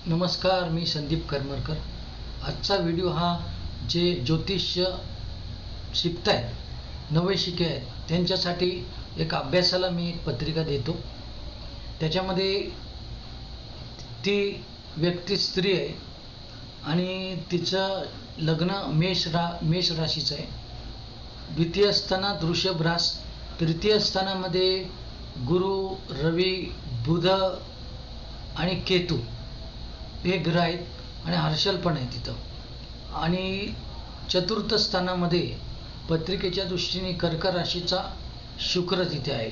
नमस्कार, मी संदीप करमरकर। आजचा व्हिडिओ हा जे ज्योतिष्य शिकतायत, नवे शिके आहेत त्यांच्यासाठी एक अभ्यासाला मी एक पत्रिका देतो। त्याच्यामध्ये ती व्यक्ती स्त्री आहे आणि तिचं लग्न मेष राशीचं आहे। द्वितीय स्थानात वृषभ रास, तृतीय स्थानामध्ये गुरु, रवी, बुध आणि केतू हे ग्रह आहेत आणि हर्षल पण आहे तिथं। आणि चतुर्थ स्थानामध्ये पत्रिकेच्या दृष्टीने कर्क राशीचा शुक्र तिथे आहे।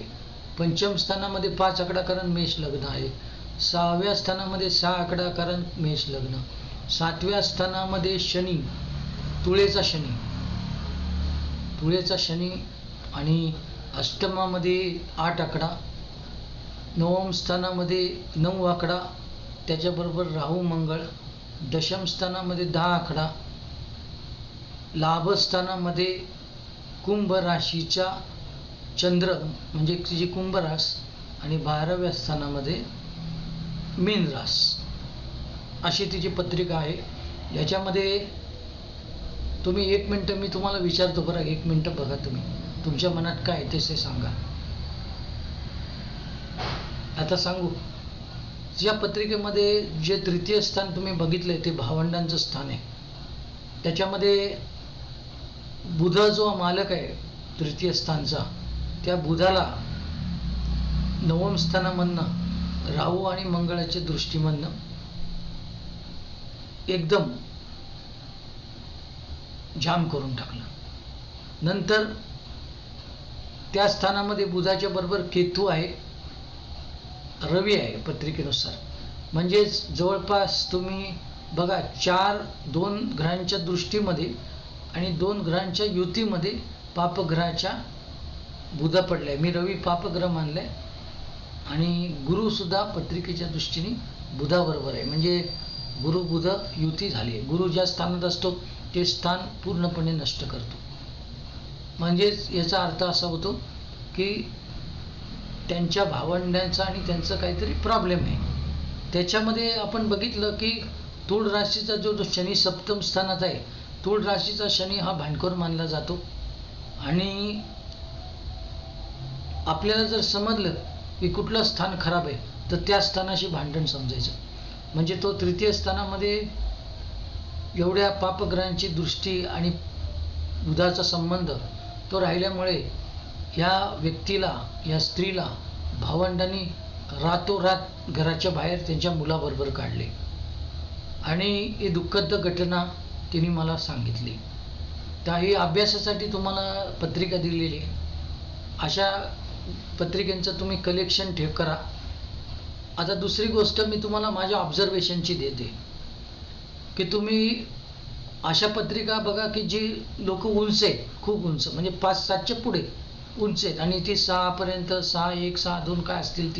पंचम स्थानामध्ये 5 आकडाकारण मेष लग्न आहे। 6व्या स्थानामध्ये 6 आकडाकारण मेष लग्न। 7व्या स्थानामध्ये शनी, तुळेचा शनी आणि अष्टमामध्ये 8 आकडा। 9व्या स्थानामध्ये 9 आकडा, त्याच्याबरोबर राहू मंगळ। दशम स्थानामध्ये 10 आकडा। लाभस्थानामध्ये कुंभ राशीचा चंद्र म्हणजे तिची कुंभ रास आणि 12व्या स्थानामध्ये मीन रास, अशी तिची पत्रिका आहे। याच्यामध्ये तुम्ही 1 मिनिट मी तुम्हाला विचारतो बरं, 1 मिनिट बघा, तुम्ही तुमच्या मनात काय आहे ते सांगा। आता सांगू, या पत्रिकेमध्ये जे तृतीय स्थान तुम्ही बघितले ते भावंडांचं स्थान आहे। त्याच्यामध्ये बुध जो मालक आहे तृतीय स्थानचा, त्या बुधाला 9व्या स्थानामधनं राहू आणि मंगळाच्या दृष्टीमधनं एकदम जाम करून टाकलं। नंतर त्या स्थानामध्ये बुधाच्या बरोबर केतू आहे, रवी आहे पत्रिकेनुसार। म्हणजेच जवळपास तुम्ही बघा 2 ग्रहांच्या दृष्टीमध्ये आणि 2 ग्रहांच्या युतीमध्ये पापग्रहाच्या बुध पडलाय। मी रवी पापग्रह मानलाय आणि गुरु सुद्धा पत्रिकेच्या दृष्टीने बुधाबरोबर आहे। म्हणजे गुरु बुध युती झाली। गुरु ज्या स्थानात असतो ते स्थान पूर्णपणे नष्ट करतो। म्हणजेच याचा अर्थ असा होतो की त्यांच्या भावंडांचा आणि त्यांचं काहीतरी प्रॉब्लेम आहे। त्याच्यामध्ये आपण बघितलं की तुळ राशीचा जो शनी सप्तम स्थानात आहे, तुळ राशीचा शनी हा भांडखोर मानला जातो। आणि आपल्याला जर समजलं की कुठलं स्थान खराब आहे तर त्या स्थानाशी भांडण समजायचं। म्हणजे तो तृतीय स्थानामध्ये एवढ्या पापग्रहांची दृष्टी आणि बुधाचा संबंध तो राहिल्यामुळे या व्यक्तीला, या स्त्रीला भावंडांनी रातोरात घराच्या बाहेर त्यांच्या मुलाबरोबर काढले आणि ही दुःखद घटना तिने मला सांगितली। त्याही अभ्यासासाठी तुम्हाला पत्रिका दिलेली आहे। अशा पत्रिकांचं तुम्ही कलेक्शन करा। आता दुसरी गोष्ट मी तुम्हाला माझ्या ऑब्झर्वेशनची देते की तुम्ही अशा पत्रिका बघा की जी लोक उंच आहेत, खूप उंच, म्हणजे 5-7च्या पुढे उंच आहेत आणि ती 6 पर्यंत, 6-1, 6-2 काय असतील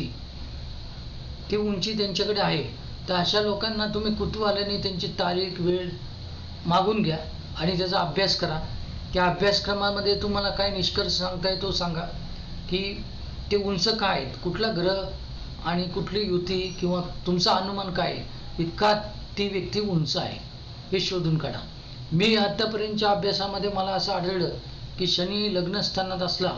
ती उंची त्यांच्याकडे आहे। तर अशा लोकांना तुम्ही कुतूहलाने त्यांची तारीख वेळ मागून घ्या आणि त्याचा अभ्यास करा। त्या अभ्यासक्रमामध्ये तुम्हाला काय निष्कर्ष सांगता येतो सांगा की ते उंच काय आहेत, कुठला ग्रह आणि कुठली युती किंवा तुमचा अनुमान काय आहे, इतका ती व्यक्ती उंच आहे हे शोधून काढा। मी आतापर्यंतच्या अभ्यासामध्ये मला असं आढळलं की शनी लग्नस्थानात असला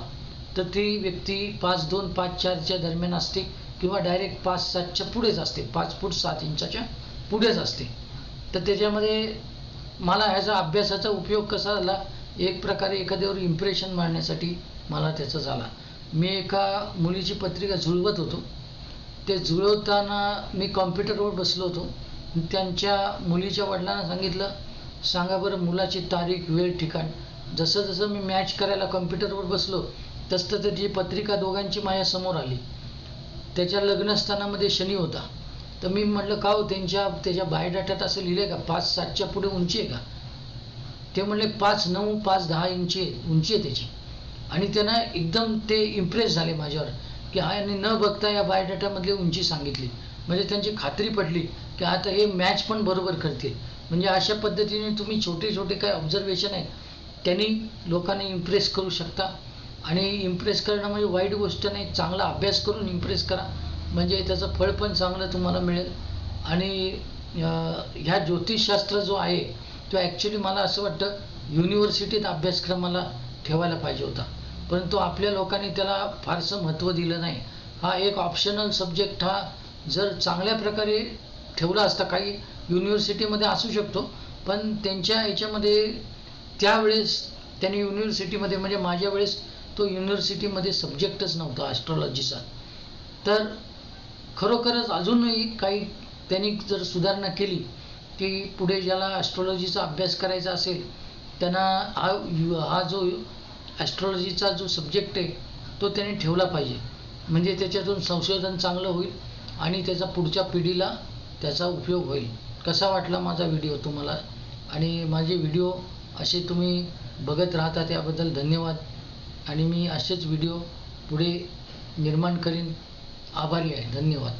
तर ती व्यक्ती 5'2", 5'4" दरम्यान असते किंवा डायरेक्ट 5'7" पुढेच असते, 5 फूट 7 इंचाच्या पुढेच असते। तर त्याच्यामध्ये मला ह्याचा अभ्यासाचा उपयोग कसा झाला, एक प्रकारे एखाद्यावर इम्प्रेशन मारण्यासाठी मला त्याचा झाला। मी एका मुलीची पत्रिका जुळवत होतो, ते जुळवताना मी कॉम्प्युटरवर बसलो होतो। त्यांच्या मुलीच्या वडिलांना सांगितलं, सांगा बरं मुलाची तारीख वेळ ठिकाण। जसं जसं मी मॅच करायला कॉम्प्युटरवर बसलो तसं त्याची पत्रिका दोघांची माझ्यासमोर आली। त्याच्या लग्नस्थानामध्ये शनी होता। तर मी म्हटलं का हो, त्याच्या बायोडाटात असं लिहिलं का 5'7" पुढे उंची आहे का? ते म्हणले 5'9", 5'10" इंची उंची आहे त्याची। आणि त्यांना एकदम ते इम्प्रेस झाले माझ्यावर की आणि न बघता या बायोडाटामधली उंची सांगितली। म्हणजे त्यांची खात्री पडली की आता हे मॅच पण बरोबर करतील। म्हणजे अशा पद्धतीने तुम्ही छोटे छोटे काय ऑब्झर्वेशन आहे त्यांनी लोकांना इम्प्रेस करू शकता। आणि इम्प्रेस करणं म्हणजे वाईट गोष्ट नाही, चांगला अभ्यास करून इम्प्रेस करा, म्हणजे त्याचं फळ पण चांगलं तुम्हाला मिळेल आणि ह्या ज्योतिषशास्त्र जो आहे तो ॲक्च्युली मला असं वाटतं युनिव्हर्सिटीत अभ्यासक्रमाला ठेवायला पाहिजे होता, परंतु आपल्या लोकांनी त्याला फारसं महत्त्व दिलं नाही. हा एक ऑप्शनल सब्जेक्ट हा जर चांगल्या प्रकारे ठेवला असता, काही युनिव्हर्सिटीमध्ये असू शकतो, पण त्यांच्या ह्याच्यामध्ये त्यावेळेस त्यांनी युनिव्हर्सिटीमध्ये, म्हणजे माझ्या वेळेस तो युनिव्हर्सिटीमध्ये सब्जेक्टच नव्हता ॲस्ट्रॉलॉजीचा. तर खरोखरच अजूनही काही त्यांनी जर सुधारणा केली की पुढे ज्याला ॲस्ट्रॉलॉजीचा अभ्यास करायचा असेल त्यांना हा जो ॲस्ट्रॉलॉजीचा जो सब्जेक्ट आहे तो त्यांनी ठेवला पाहिजे, म्हणजे त्याच्यातून संशोधन चांगलं होईल आणि त्याचा पुढच्या पिढीला त्याचा उपयोग होईल. कसा वाटला माझा व्हिडिओ तुम्हाला? आणि माझे व्हिडिओ असे तुम्ही बघत राहता त्याबद्दल धन्यवाद. आणि मी असेच व्हिडिओ पुढे निर्माण करीन. आभारी आहे. धन्यवाद.